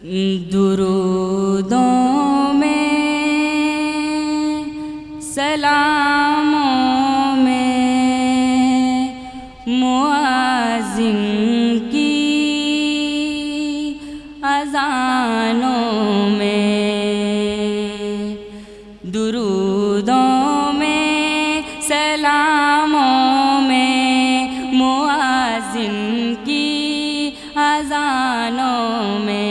درودوں میں سلاموں میں مؤذن کی اذانوں میں، درودوں میں سلاموں میں مؤذن کی اذانوں میں،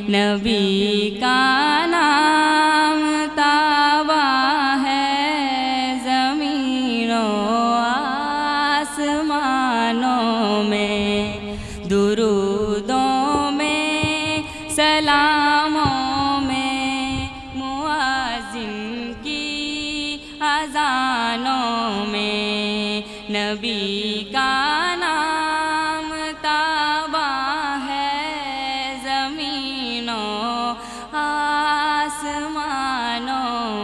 نبی کا نام تابع ہے زمین و آسمانوں میں، درودوں میں سلاموں میں مؤذن کی اذانوں میں، نبی کا نام تابع ہے زمین و آسمانوں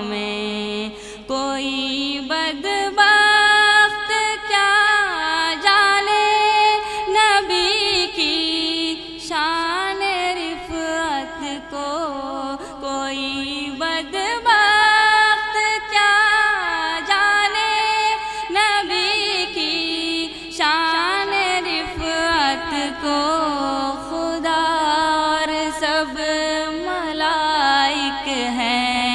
میں۔ کوئی بدبخت کیا جانے نبی کی شان رفعت کو، کوئی بدبخت کیا جانے نبی کی شان رفعت کو، خدا اور سب ملائک ہیں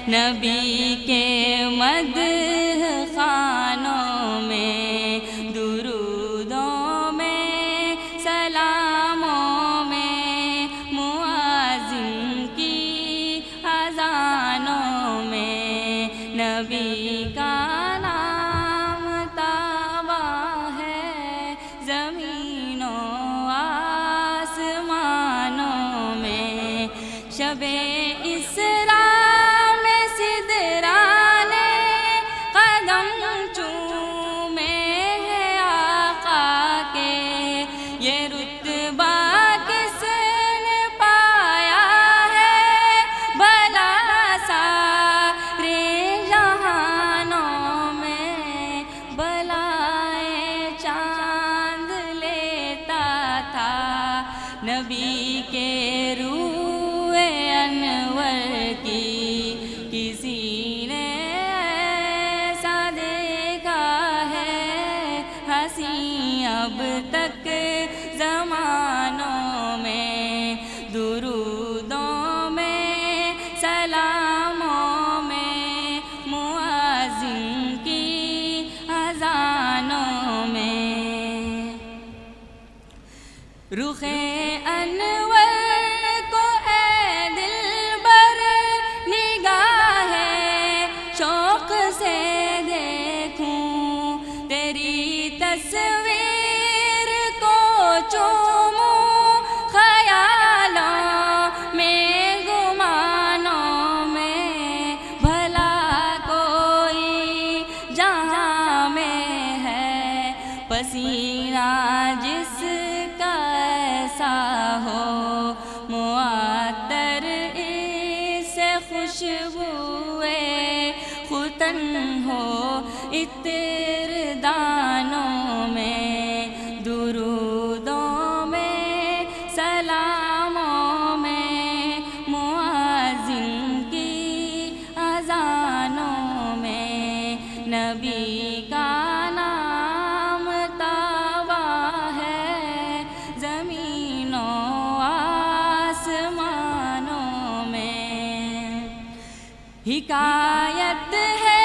نبی کے مدح خوانوں میں، درودوں میں سلاموں میں مؤذن کی اذانوں میں، نبی کا نام تابع ہے زمین و آسمانوں میں۔ شب اسرا میں سدرا نے قدم چومے ہیں آقا کے، یہ رتبہ کس نے پایا ہے بھلا سارے جہانوں میں، بلائے چاند لیتا تھا نبی کے روح انور کی، کسی نے ایسا دیکھا ہے حسین اب تک زمانوں میں، درودوں میں سلاموں میں مؤذن کی اذانوں میں، رخ انور کو اے دلبر نگاہ شوق سے دیکھوں، تیری تصویر کو چوموں خیالوں میں گمانوں میں، بھلا کوئی جہاں میں ہے پسینہ جس کا ایسا ہو، معطر اس سے خوشبوئے ختن ہو عطر دانوں میں، درودوں میں سلاموں میں مؤذن کی اذانوں میں، نبی کا نام تابع ہے زمین و آسمانوں میں۔ حکایت ہے